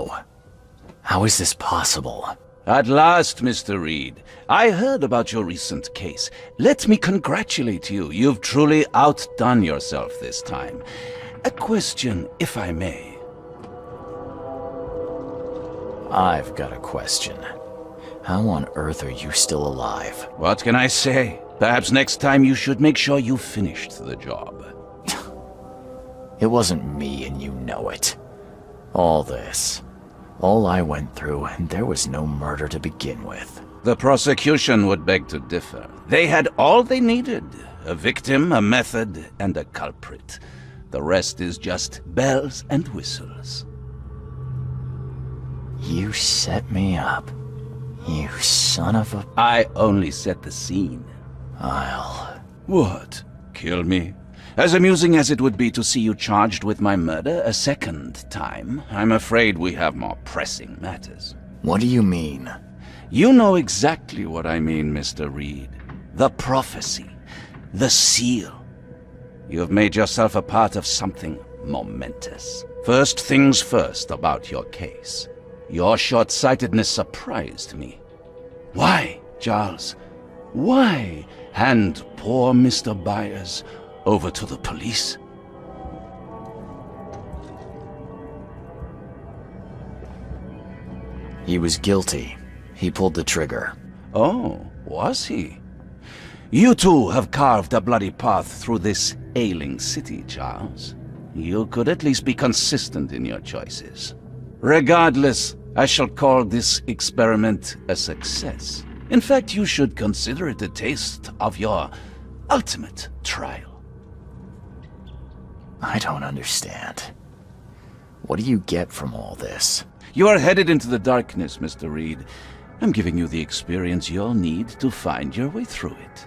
know. How is this possible? At last, Mr. Reed. I heard about your recent case. Let me congratulate you. You've truly outdone yourself this time. A question, if I may. I've got a question. How on earth are you still alive? What can I say? Perhaps next time you should make sure you finished the job. It wasn't me, and you know it. All this. All I went through, and there was no murder to begin with. The prosecution would beg to differ. They had all they needed. A victim, a method, and a culprit. The rest is just bells and whistles. You set me up. You son of a... I only set the scene. I'll... What? Kill me? As amusing as it would be to see you charged with my murder a second time, I'm afraid we have more pressing matters. What do you mean? You know exactly what I mean, Mr. Reed. The prophecy. The seal. You have made yourself a part of something momentous. First things first about your case. Your short-sightedness surprised me. Why, Charles? Why hand poor Mr. Byers over to the police? He was guilty. He pulled the trigger. Oh, was he? You too have carved a bloody path through this ailing city, Charles. You could at least be consistent in your choices. Regardless, I shall call this experiment a success. In fact, you should consider it a taste of your ultimate trial. I don't understand. What do you get from all this? You are headed into the darkness, Mr. Reed. I'm giving you the experience you'll need to find your way through it.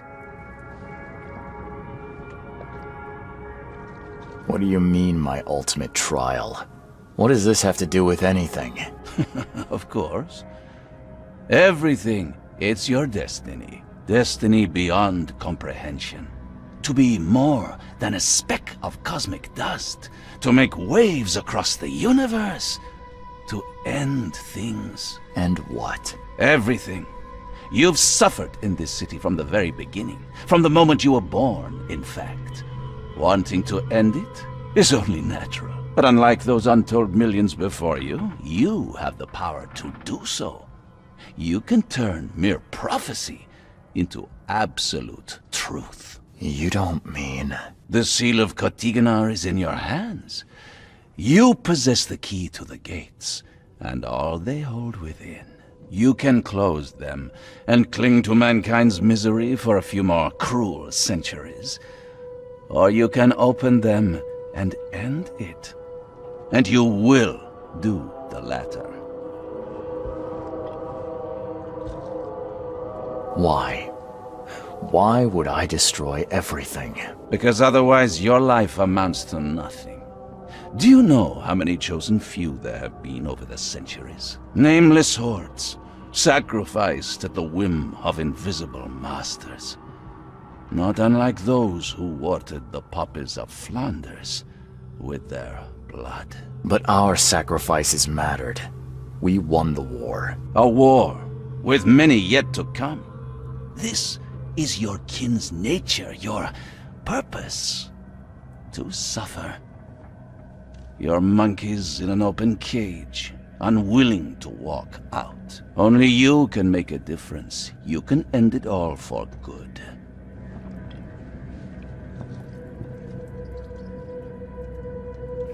What do you mean, my ultimate trial? What does this have to do with anything? Of course. Everything. It's your destiny. Destiny beyond comprehension. To be more than a speck of cosmic dust. To make waves across the universe. To end things. And what? Everything. You've suffered in this city from the very beginning. From the moment you were born, in fact. Wanting to end it is only natural. But unlike those untold millions before you, you have the power to do so. You can turn mere prophecy into absolute truth. You don't mean... The seal of Kotiganar is in your hands. You possess the key to the gates, and all they hold within. You can close them, and cling to mankind's misery for a few more cruel centuries. Or you can open them and end it. And you will do the latter. Why? Why would I destroy everything? Because otherwise your life amounts to nothing. Do you know how many chosen few there have been over the centuries? Nameless hordes, sacrificed at the whim of invisible masters. Not unlike those who watered the poppies of Flanders with their blood. But our sacrifices mattered. We won the war. A war, with many yet to come. This is your kin's nature, your purpose. To suffer. You're monkeys in an open cage, unwilling to walk out. Only you can make a difference. You can end it all for good.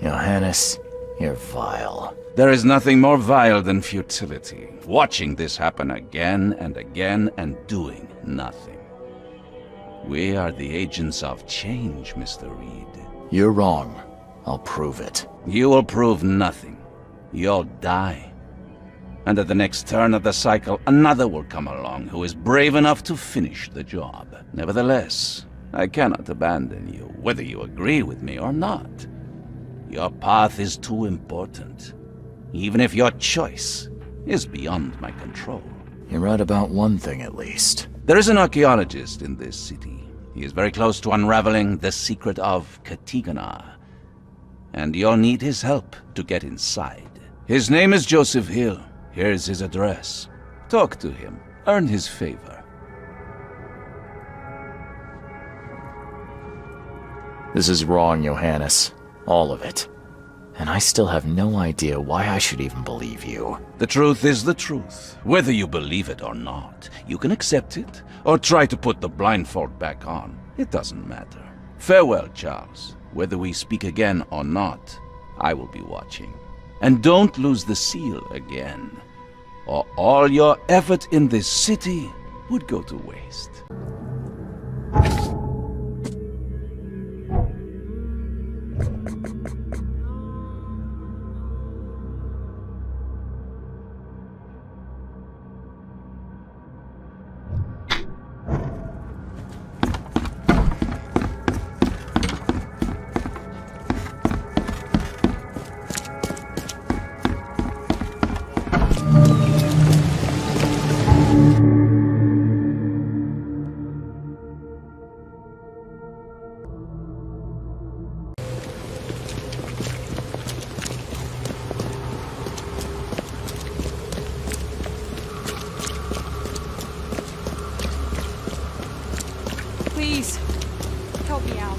Johannes, you're vile. There is nothing more vile than futility. Watching this happen again and again and doing nothing. We are the agents of change, Mr. Reed. You're wrong. I'll prove it. You will prove nothing. You'll die. And at the next turn of the cycle, another will come along who is brave enough to finish the job. Nevertheless, I cannot abandon you, whether you agree with me or not. Your path is too important, even if your choice is beyond my control. You're right about one thing, at least. There is an archaeologist in this city. He is very close to unraveling the secret of Kotiganar. And you'll need his help to get inside. His name is Joseph Hill. Here's his address. Talk to him. Earn his favor. This is wrong, Johannes. All of it. And I still have no idea why I should even believe you. The truth is the truth. Whether you believe it or not, you can accept it, or try to put the blindfold back on. It doesn't matter. Farewell, Charles. Whether we speak again or not, I will be watching. And don't lose the seal again, or all your effort in this city would go to waste. Please, help me out.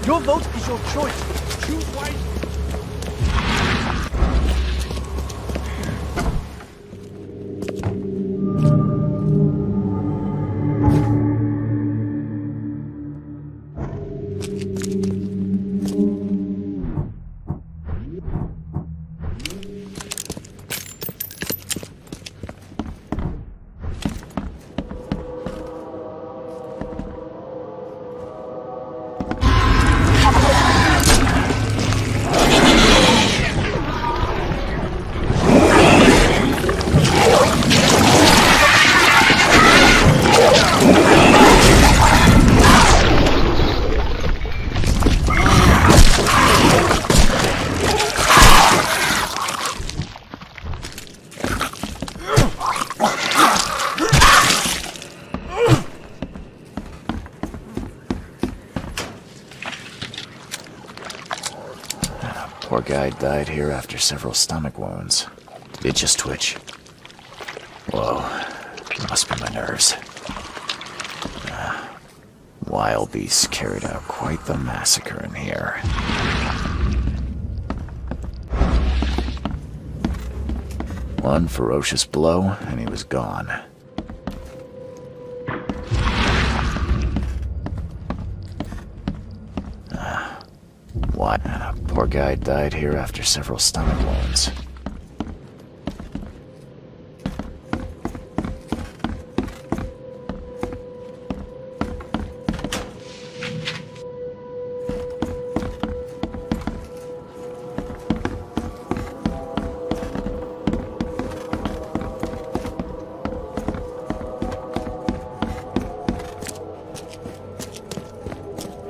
Your vote is your choice. Choose wisely. Poor guy died here after several stomach wounds. Did it just twitch? Whoa. Must be my nerves. Wild beasts carried out quite the massacre in here. One ferocious blow, and he was gone. What? A poor guy died here after several stomach wounds.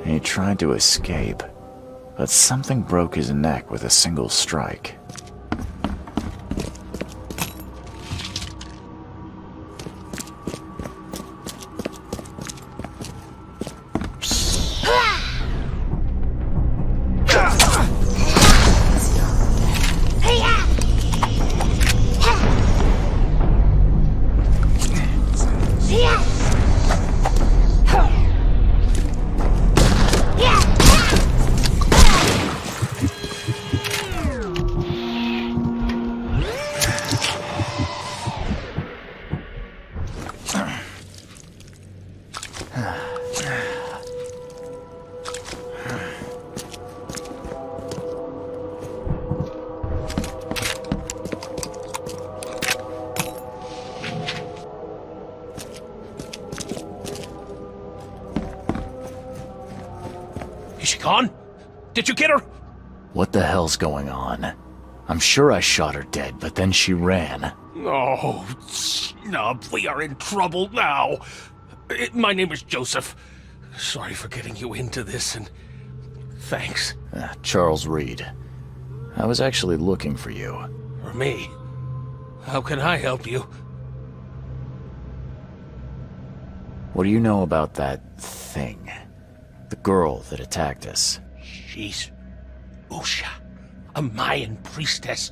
He tried to escape, but something broke his neck with a single strike. Is she gone? Did you get her? What the hell's going on? I'm sure I shot her dead, but then she ran. Oh, snub, we are in trouble now. My name is Joseph. Sorry for getting you into this, and Thanks. Charles Reed. I was actually looking for you. For me. How can I help you? What do you know about that thing? The girl that attacked us? She's Usha, a Mayan priestess,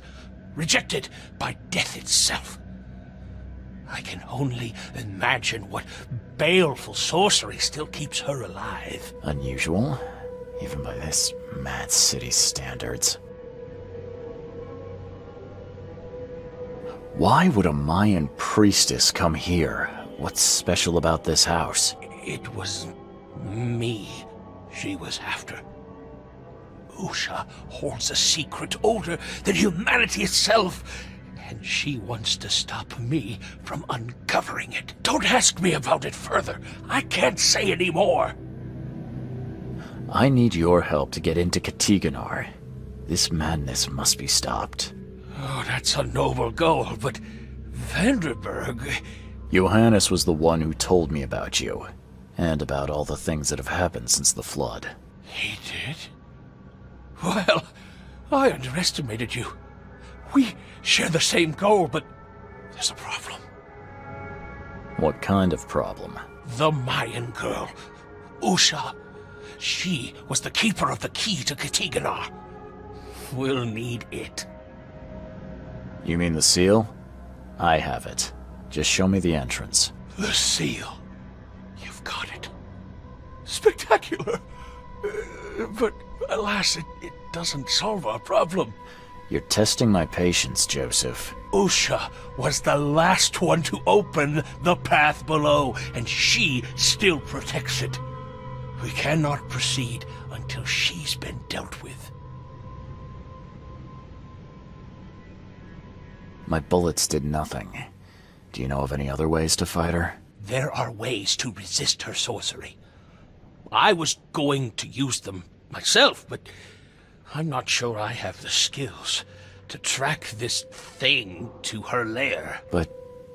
rejected by death itself. I can only imagine what baleful sorcery still keeps her alive. Unusual, even by this mad city's standards. Why would a Mayan priestess come here? What's special about this house? It was me she was after. Usha holds a secret older than humanity itself, and she wants to stop me from uncovering it. Don't ask me about it further. I can't say any more. I need your help to get into Katiganar. This madness must be stopped. Oh, that's a noble goal, but Vanderberg... Johannes was the one who told me about you, and about all the things that have happened since the flood. He did? Well, I underestimated you. We share the same goal, but there's a problem. What kind of problem? The Mayan girl, Usha. She was the keeper of the key to Katiganar. We'll need it. You mean the seal? I have it. Just show me the entrance. The seal. You've got it. Spectacular. But alas, it doesn't solve our problem. You're testing my patience, Joseph. Usha was the last one to open the path below, and she still protects it. We cannot proceed until she's been dealt with. My bullets did nothing. Do you know of any other ways to fight her? There are ways to resist her sorcery. I was going to use them myself, but I'm not sure I have the skills to track this thing to her lair. But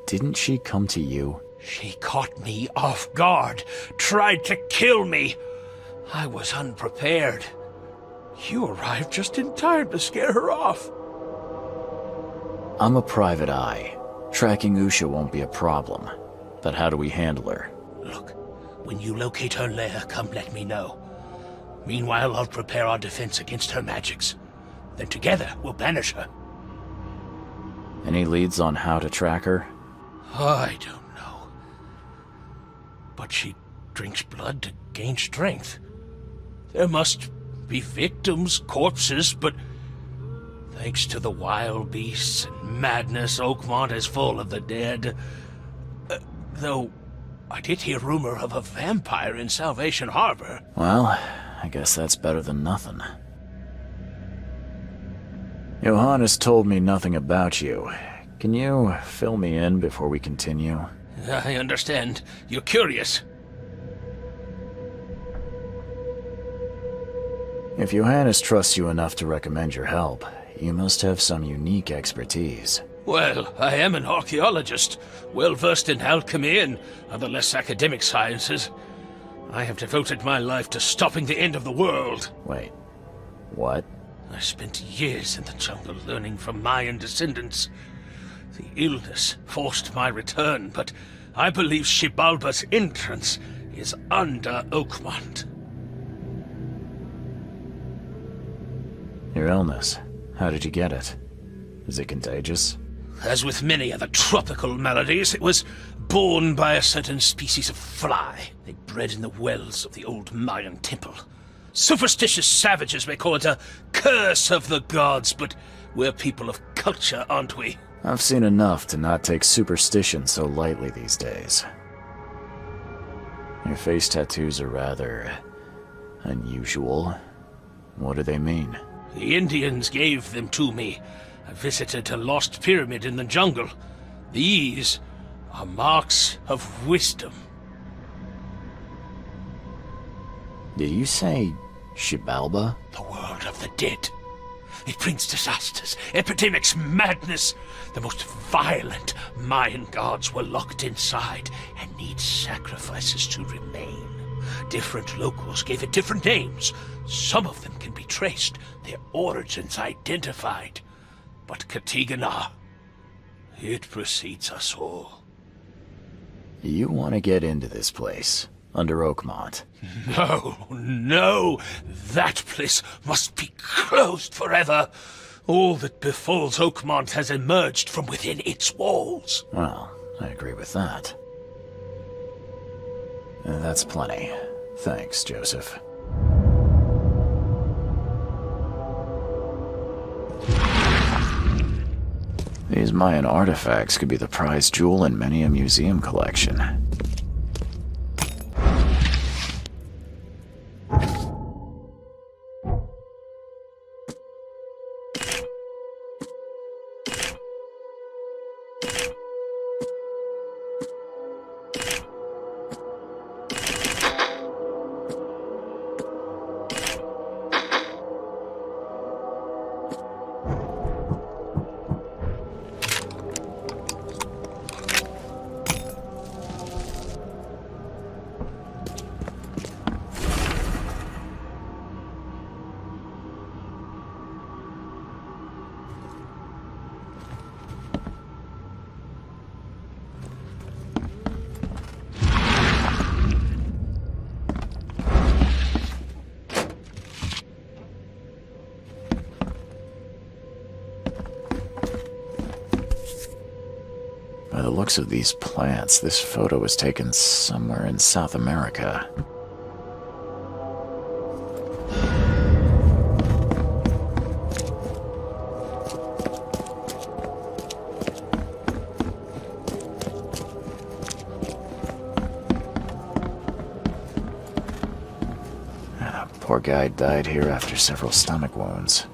didn't she come to you? She caught me off guard, tried to kill me. I was unprepared. You arrived just in time to scare her off. I'm a private eye. Tracking Usha won't be a problem. But how do we handle her? Look, when you locate her lair, come let me know. Meanwhile, I'll prepare our defense against her magics. Then together, we'll banish her. Any leads on how to track her? I don't know. But she drinks blood to gain strength. There must be victims, corpses, but thanks to the wild beasts and madness, Oakmont is full of the dead. Though, I did hear rumor of a vampire in Salvation Harbor. Well, I guess that's better than nothing. Johannes told me nothing about you. Can you fill me in before we continue? I understand. You're curious. If Johannes trusts you enough to recommend your help, you must have some unique expertise. Well, I am an archaeologist, well-versed in alchemy and other less academic sciences. I have devoted my life to stopping the end of the world. Wait, what? I spent years in the jungle learning from Mayan descendants. The illness forced my return, but I believe Xibalba's entrance is under Oakmont. Your illness, how did you get it? Is it contagious? As with many other tropical maladies, it was borne by a certain species of fly. They bred in the wells of the old Mayan temple. Superstitious savages may call it a curse of the gods, but we're people of culture, aren't we? I've seen enough to not take superstition so lightly these days. Your face tattoos are rather unusual. What do they mean? The Indians gave them to me. I visited a lost pyramid in the jungle. These are marks of wisdom. Did you say Xibalba? The world of the dead. It brings disasters, epidemics, madness. The most violent Mayan gods were locked inside and need sacrifices to remain. Different locals gave it different names. Some of them can be traced, their origins identified. But Katigana, it precedes us all. You want to get into this place, under Oakmont. No, no! That place must be closed forever. All that befalls Oakmont has emerged from within its walls. Well, I agree with that. That's plenty. Thanks, Joseph. These Mayan artifacts could be the prized jewel in many a museum collection. By the looks of these plants, this photo was taken somewhere in South America. Poor guy died here after several stomach wounds.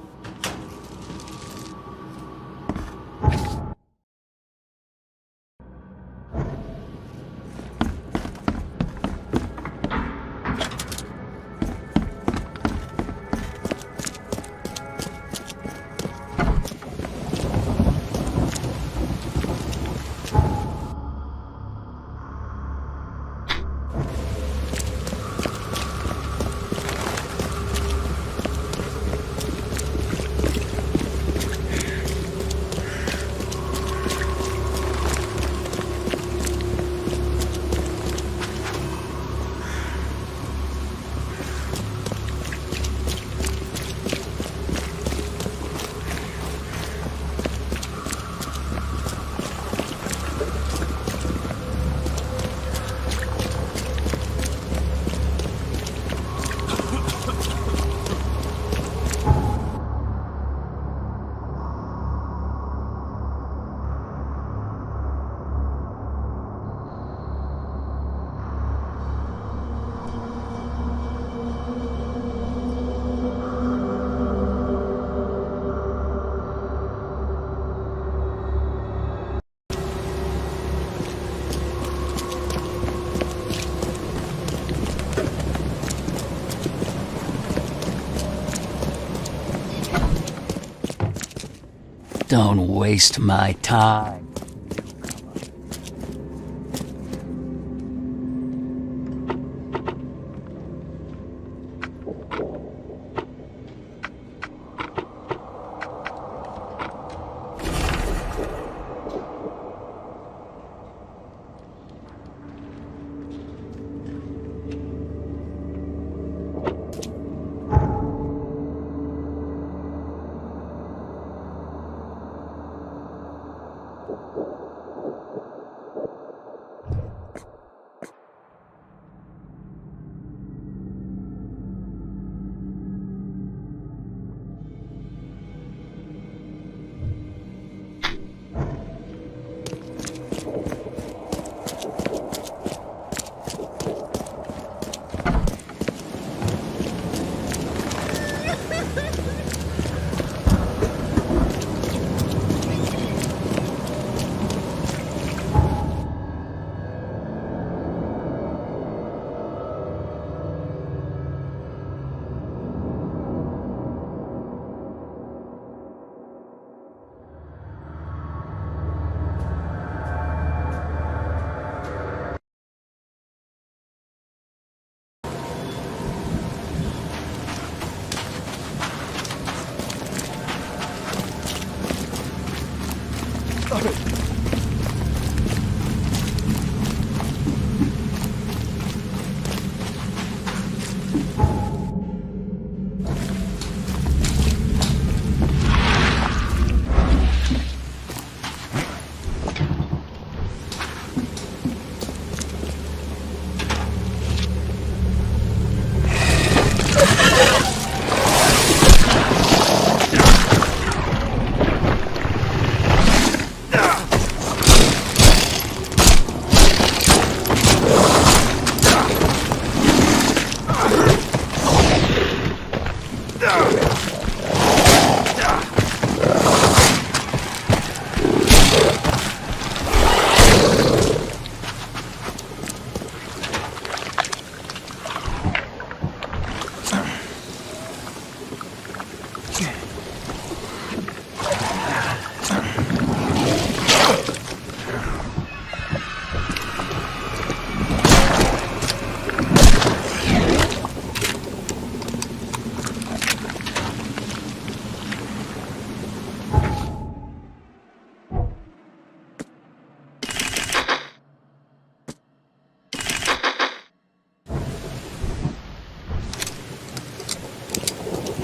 Don't waste my time.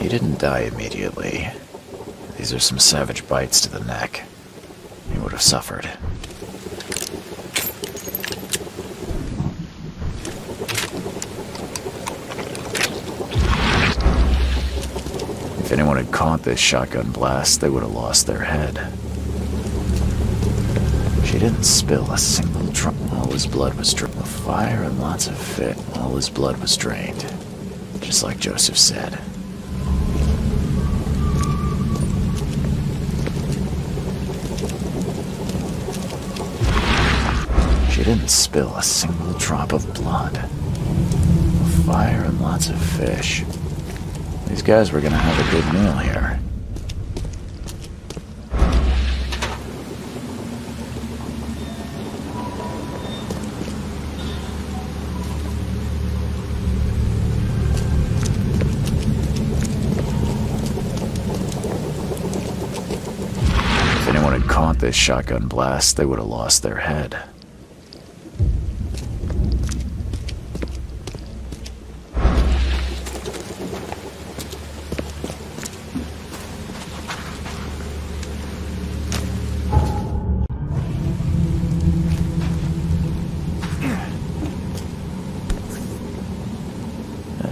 He didn't die immediately. These are some savage bites to the neck. He would have suffered. If anyone had caught this shotgun blast, they would have lost their head. She didn't spill a single drop. All his blood was dripping with fire and lots of fit. All his blood was drained, just like Joseph said. She didn't spill a single drop of blood. Fire and lots of fish. These guys were gonna have a good meal here. If anyone had caught this shotgun blast, they would have lost their head.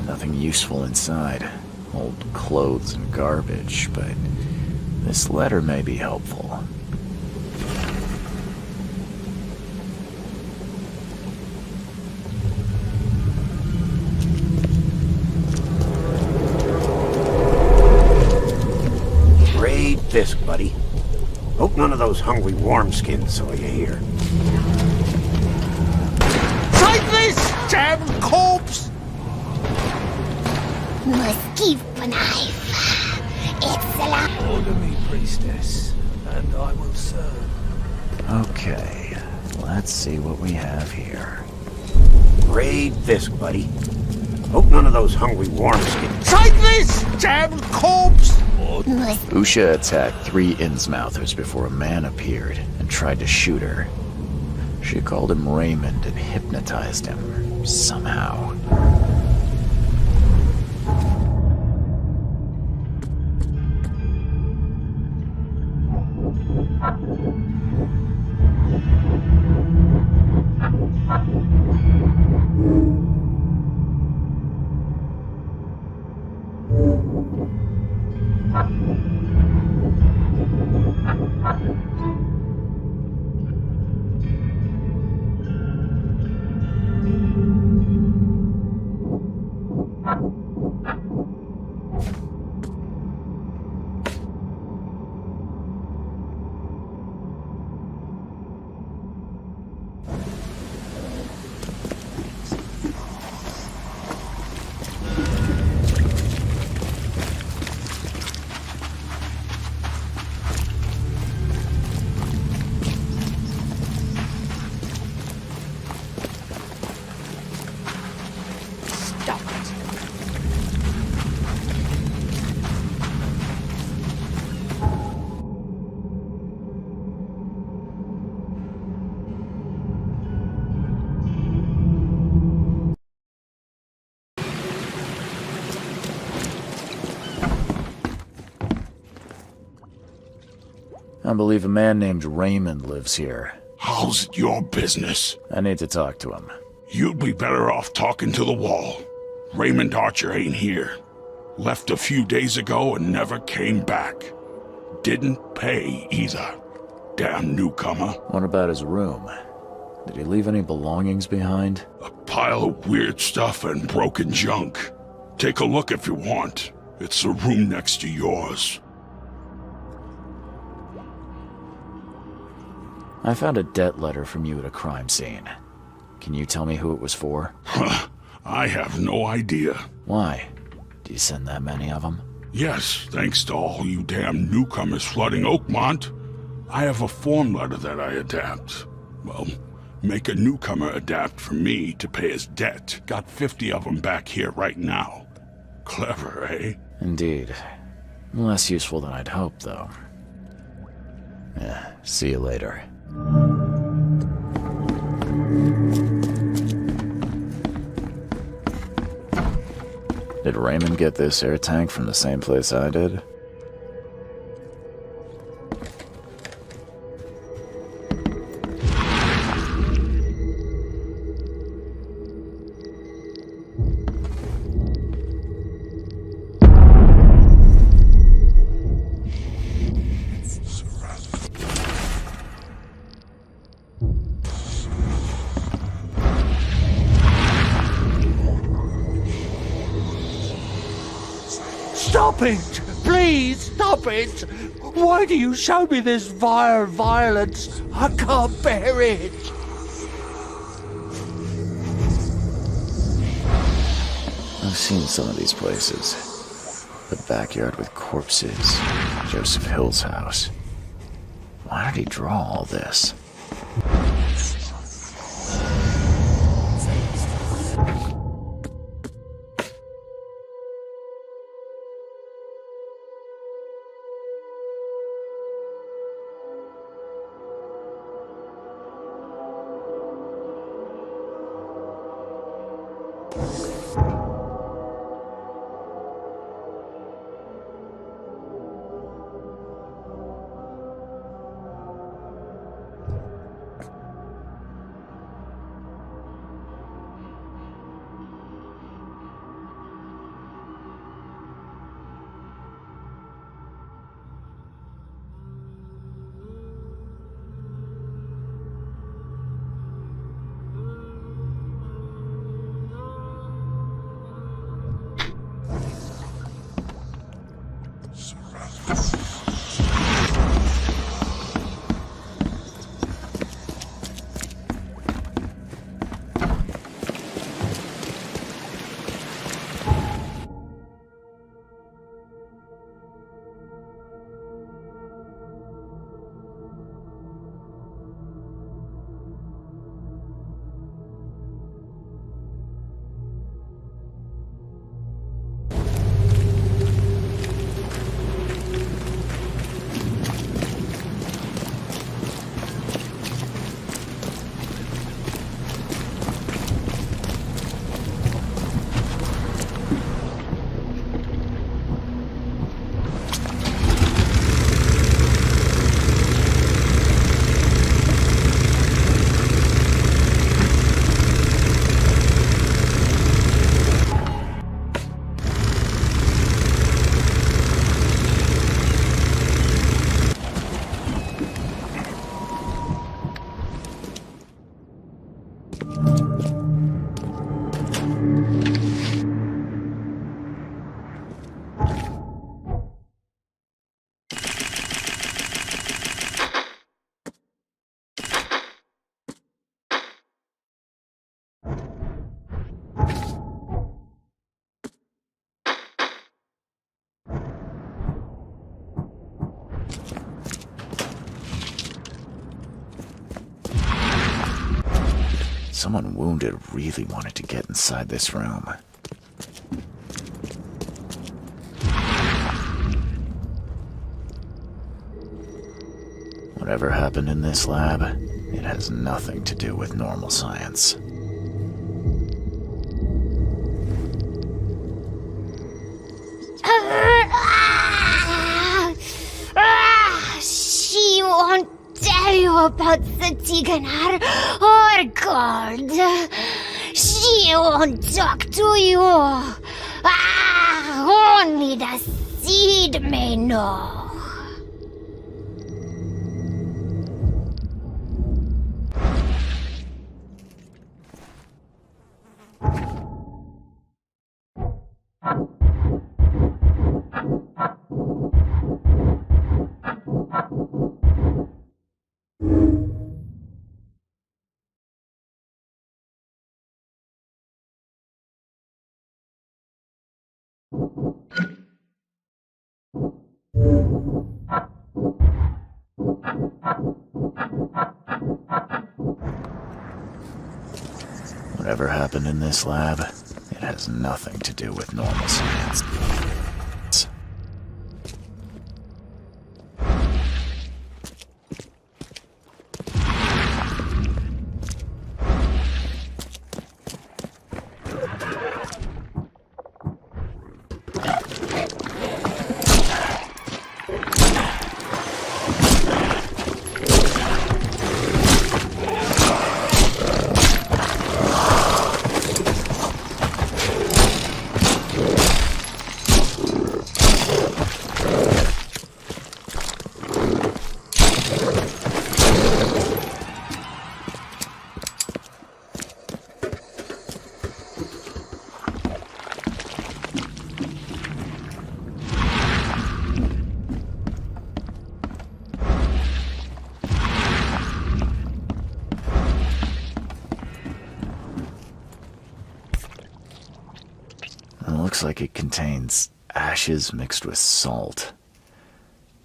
Nothing useful inside. Old clothes and garbage, but this letter may be helpful. Read this, buddy. Hope none of those hungry wormskins saw you here. Take this, damn corpse! Must give a knife. Excellent. Order me, priestess, and I will serve. Okay, let's see what we have here. Read this, buddy. Hope none of those hungry wormskins. Take this, damn corpse! Must Usha attacked 3 Innsmouthers before a man appeared and tried to shoot her. She called him Raymond and hypnotized him, somehow. Stop it. I believe a man named Raymond lives here. How's it your business? I need to talk to him. You'd be better off talking to the wall. Raymond Archer ain't here. Left a few days ago and never came back. Didn't pay either. Damn newcomer. What about his room? Did he leave any belongings behind? A pile of weird stuff and broken junk. Take a look if you want. It's the room next to yours. I found a debt letter from you at a crime scene. Can you tell me who it was for? I have no idea. Why? Do you send that many of them? Yes, thanks to all you damn newcomers flooding Oakmont, I have a form letter that I adapt. Well, make a newcomer adapt for me to pay his debt. Got 50 of them back here right now. Clever, eh? Indeed. Less useful than I'd hoped, though. Yeah, see you later. Did Raymond get this air tank from the same place I did? Stop it! Please, stop it! Why do you show me this vile violence? I can't bear it! I've seen some of these places. The backyard with corpses. Joseph Hill's house. Why did he draw all this? Someone wounded really wanted to get inside this room. Whatever happened in this lab, it has nothing to do with normal science. She won't tell you about the Tiganar or gold. She won't talk to you. Only the seed may know. Whatever happened in this lab, it has nothing to do with normal science. It looks like it contains ashes mixed with salt.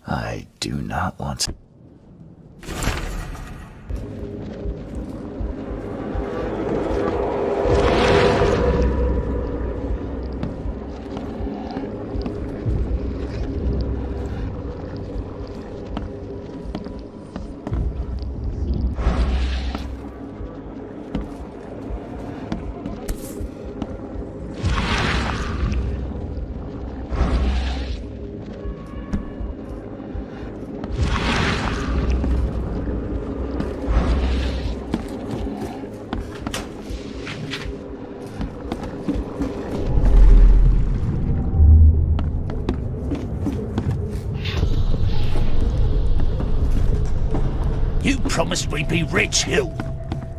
I do not want to... You promised we'd be rich, Hill.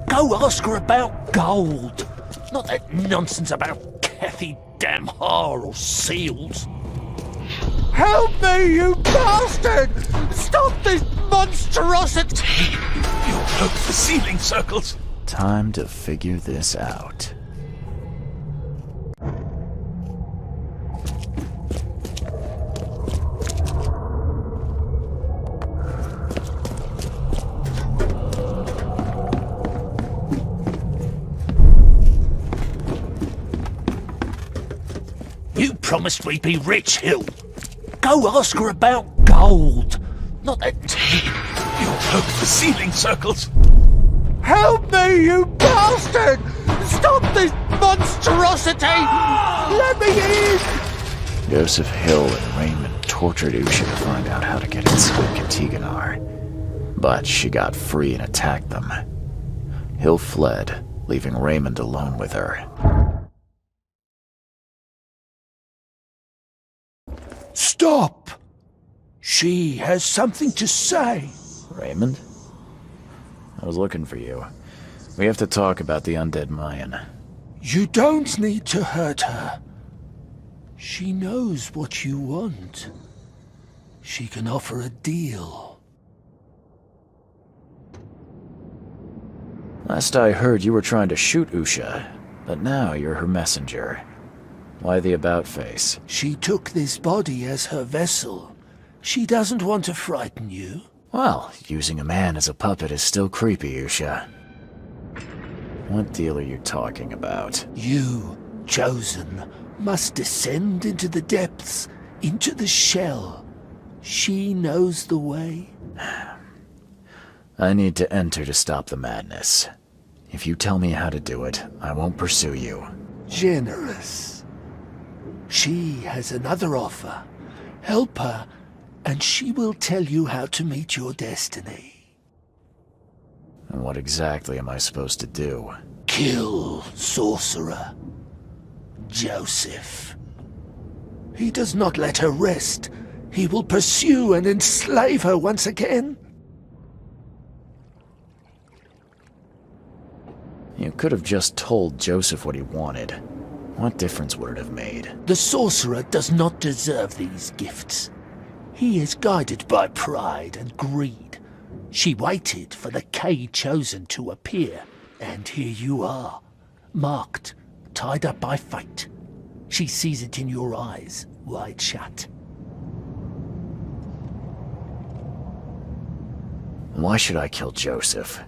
Go ask her about gold. Not that nonsense about Kathy Damhar or seals. Help me, you bastard! Stop this monstrosity! You'll hope for ceiling circles. Time to figure this out. You promised we'd be rich, Hill. Go ask her about gold. Not that... You'll hope for ceiling circles. Help me, you bastard! Stop this monstrosity! Let me in! Joseph Hill and Raymond tortured Usha to find out how to get inside Katiganar. But she got free and attacked them. Hill fled, leaving Raymond alone with her. Stop! She has something to say. Raymond? I was looking for you. We have to talk about the undead Mayan. You don't need to hurt her. She knows what you want. She can offer a deal. Last I heard, you were trying to shoot Usha, but now you're her messenger. Why the about-face? She took this body as her vessel. She doesn't want to frighten you. Well, using a man as a puppet is still creepy, Usha. What deal are you talking about? You, chosen, must descend into the depths, into the shell. She knows the way. I need to enter to stop the madness. If you tell me how to do it, I won't pursue you. Generous. She has another offer. Help her, and she will tell you how to meet your destiny. And what exactly am I supposed to do? Kill sorcerer Joseph. He does not let her rest. He will pursue and enslave her once again. You could have just told Joseph what he wanted. What difference would it have made? The sorcerer does not deserve these gifts. He is guided by pride and greed. She waited for the Chosen to appear, and here you are, marked, tied up by fate. She sees it in your eyes, wide shut. Why should I kill Joseph?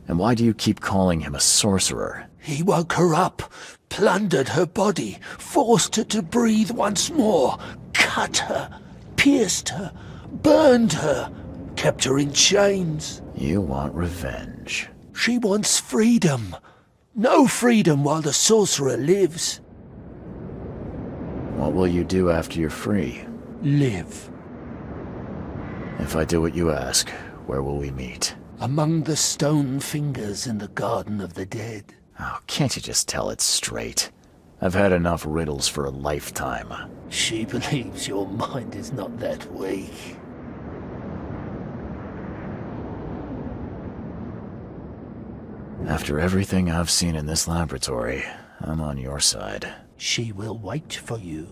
And why do you keep calling him a sorcerer? He woke her up, plundered her body, forced her to breathe once more, cut her, pierced her, burned her, kept her in chains. You want revenge. She wants freedom. No freedom while the sorcerer lives. What will you do after you're free? Live. If I do what you ask, where will we meet? Among the stone fingers in the Garden of the Dead. Oh, can't you just tell it straight? I've had enough riddles for a lifetime. She believes your mind is not that weak. After everything I've seen in this laboratory, I'm on your side. She will wait for you.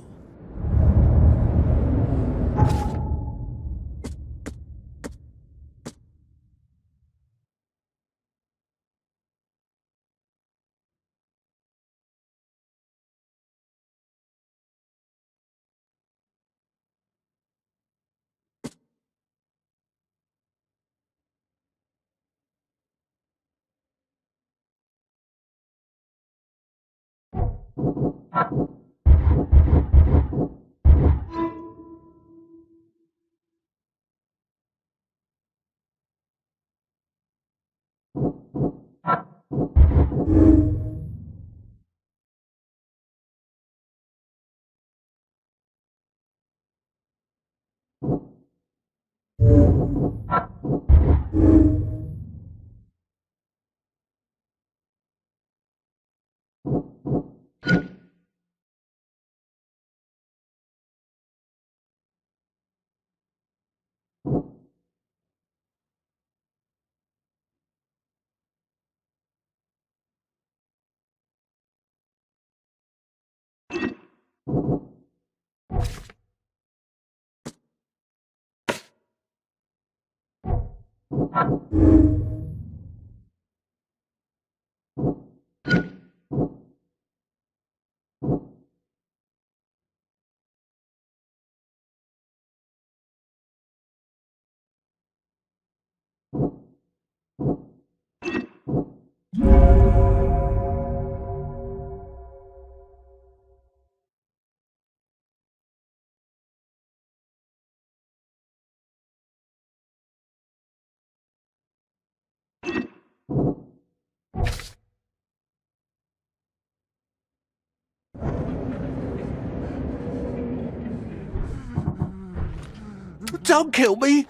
Don't kill me!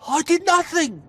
I did nothing!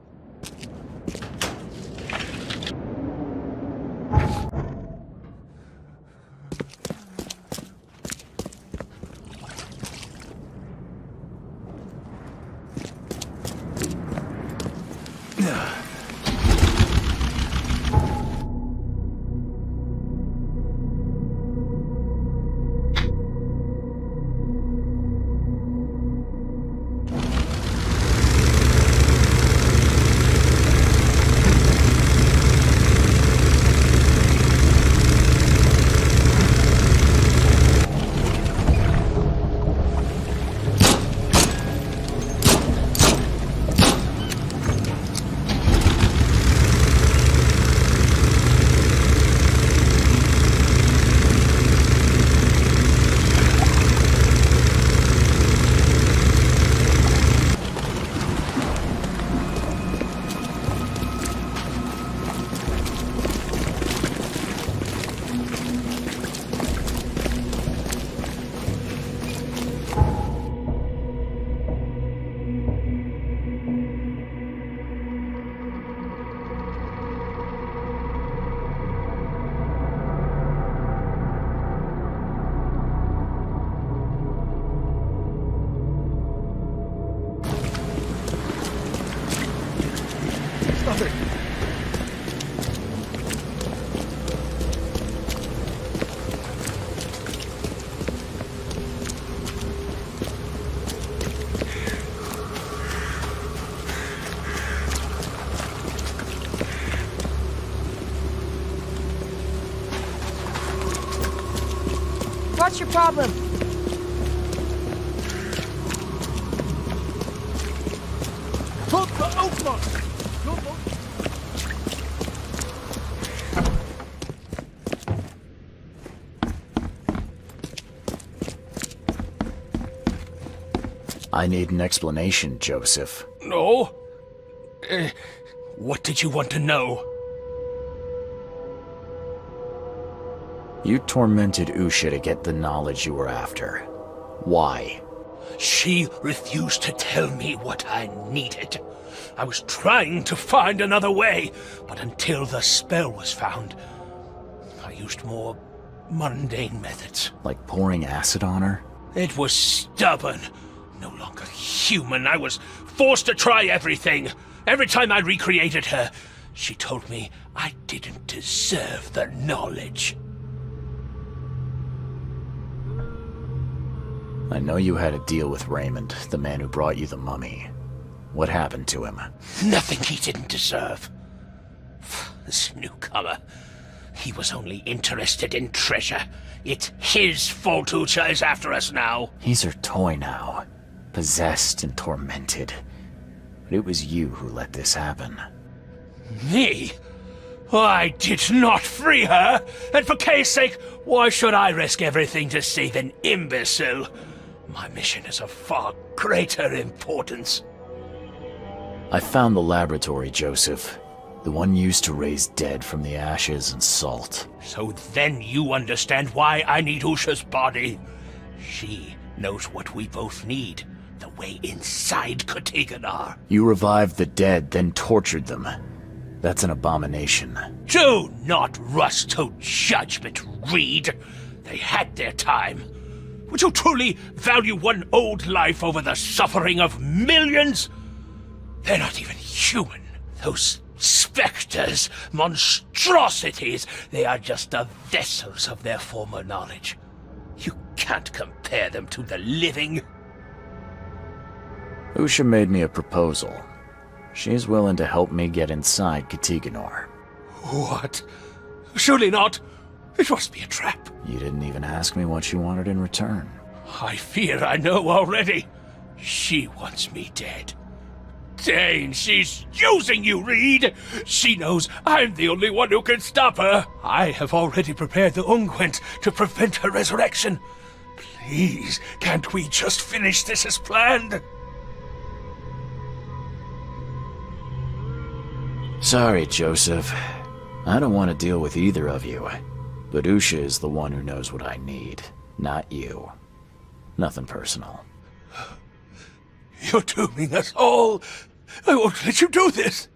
What's your problem? Put the Oakmont! I need an explanation, Joseph. No? What did you want to know? You tormented Usha to get the knowledge you were after. Why? She refused to tell me what I needed. I was trying to find another way, but until the spell was found, I used more mundane methods. Like pouring acid on her? It was stubborn. No longer human. I was forced to try everything. Every time I recreated her, she told me I didn't deserve the knowledge. I know you had a deal with Raymond, the man who brought you the mummy. What happened to him? Nothing he didn't deserve. This newcomer, he was only interested in treasure. It's his fault Ucha is after us now. He's her toy now, possessed and tormented. But it was you who let this happen. Me? I did not free her, and for Kay's sake, Why should I risk everything to save an imbecile? My mission is of far greater importance. I found the laboratory, Joseph. The one used to raise dead from the ashes and salt. So then you understand why I need Usha's body. She knows what we both need. The way inside Katiganar. You revived the dead, then tortured them. That's an abomination. Do not rush to judgment, Reed. They had their time. Would you truly value one old life over the suffering of millions? They're not even human. Those specters, monstrosities, they are just the vessels of their former knowledge. You can't compare them to the living. Usha made me a proposal. She's willing to help me get inside Katiganar. What? Surely not. It must be a trap. You didn't even ask me what she wanted in return. I fear I know already. She wants me dead. Dane, she's using you, Reed! She knows I'm the only one who can stop her. I have already prepared the unguent to prevent her resurrection. Please, can't we just finish this as planned? Sorry, Joseph. I don't want to deal with either of you. But Usha is the one who knows what I need, not you. Nothing personal. You're dooming us all. I won't let you do this.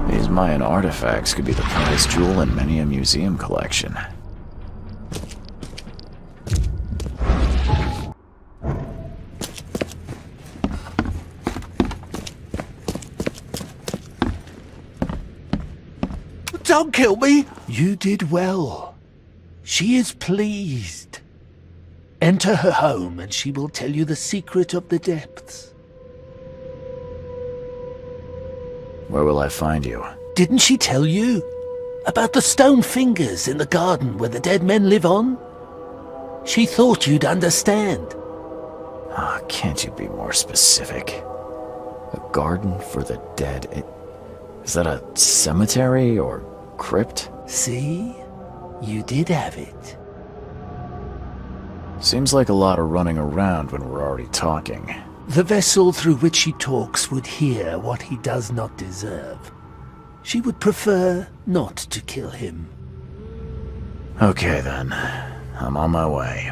These Mayan artifacts could be the prized jewel in many a museum collection. Don't kill me! You did well. She is pleased. Enter her home and she will tell you the secret of the depths. Where will I find you? Didn't she tell you? About the stone fingers in the garden where the dead men live on? She thought you'd understand. Ah, can't you be more specific? A garden for the dead? Is that a cemetery or crypt? See? You did have it. Seems like a lot of running around when we're already talking. The vessel through which he talks would hear what he does not deserve. She would prefer not to kill him. Okay then. I'm on my way.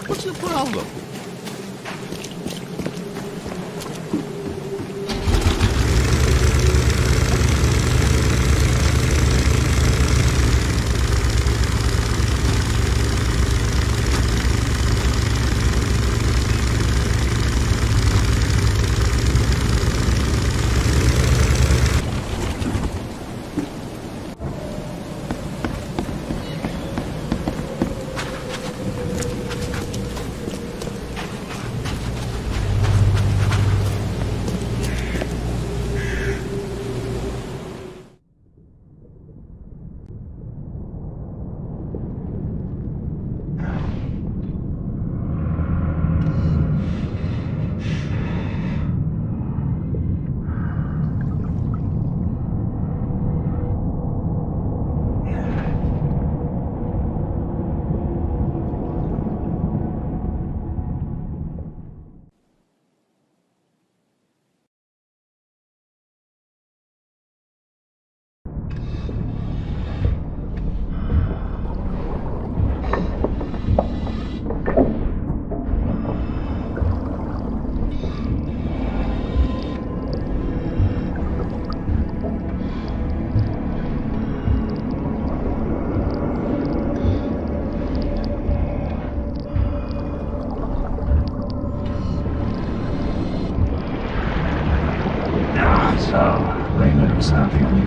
What's your problem?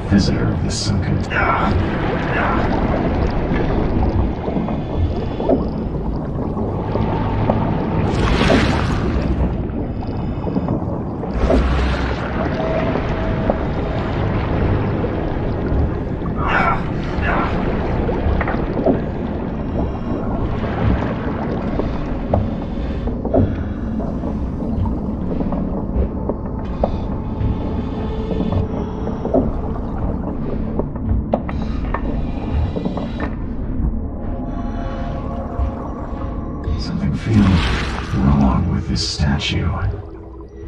visitor of the sunken... Something feels wrong with this statue.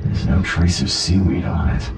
There's no trace of seaweed on it.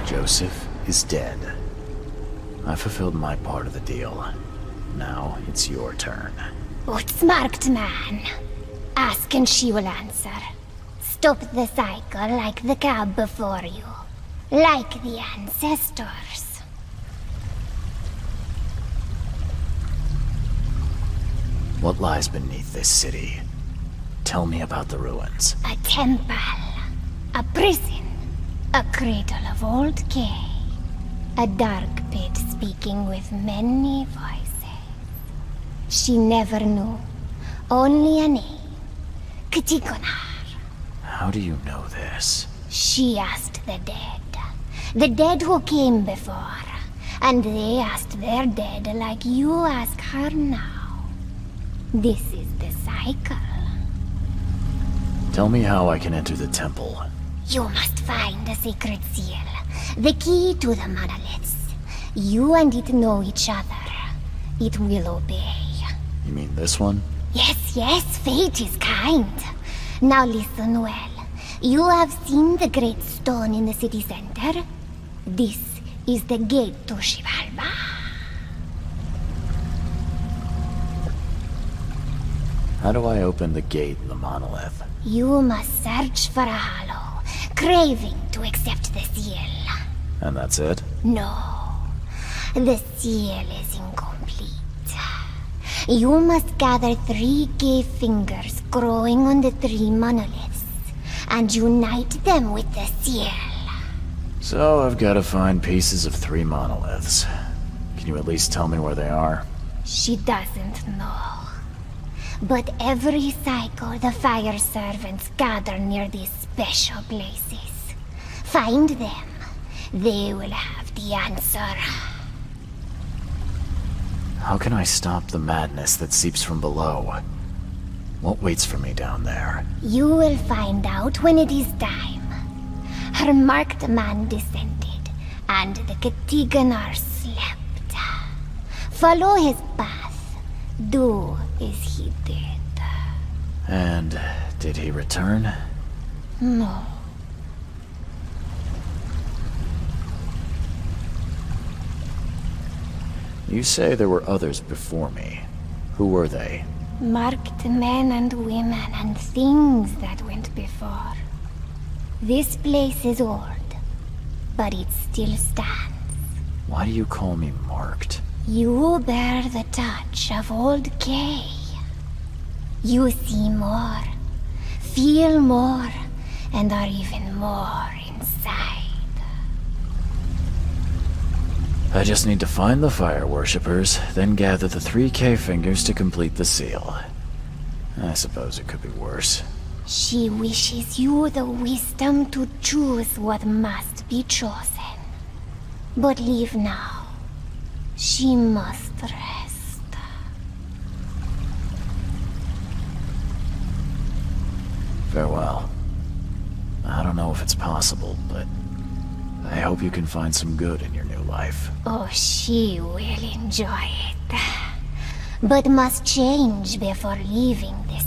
Joseph is dead. I fulfilled my part of the deal. Now it's your turn. Outsmarked man. Ask and she will answer. Stop the cycle like the cab before you. Like the ancestors. What lies beneath this city? Tell me about the ruins. A temple. A prison. A cradle of old Kay. A dark pit speaking with many voices. She never knew. Only a name. Ktigonar. How do you know this? She asked the dead. The dead who came before. And they asked their dead like you ask her now. This is the cycle. Tell me how I can enter the temple. You must find a sacred seal. The key to the monoliths. You and it know each other. It will obey. You mean this one? Yes, yes, fate is kind. Now listen well. You have seen the great stone in the city center? This is the gate to Shivalba. How do I open the gate in the monolith? You must search for a hollow, craving to accept the seal. And that's it? No, the seal is incomplete. You must gather 3 cave fingers growing on the 3 monoliths, and unite them with the seal. So I've got to find pieces of 3 monoliths. Can you at least tell me where they are? She doesn't know. But every cycle the fire servants gather near these special places. Find them. They will have the answer. How can I stop the madness that seeps from below? What waits for me down there? You will find out when it is time. Her marked man descended, and the Ktigonar slept. Follow his path. Do as he did. And did he return? No. You say there were others before me. Who were they? Marked men and women and things that went before. This place is old, but it still stands. Why do you call me marked? You bear the touch of old Kay. You see more, feel more, and are even more inside. I just need to find the fire worshippers, then gather the 3 cave fingers to complete the seal. I suppose it could be worse. She wishes you the wisdom to choose what must be chosen. But leave now. She must rest. Farewell. I don't know if it's possible, but I hope you can find some good in your new life. Oh, she will enjoy it. But must change before leaving this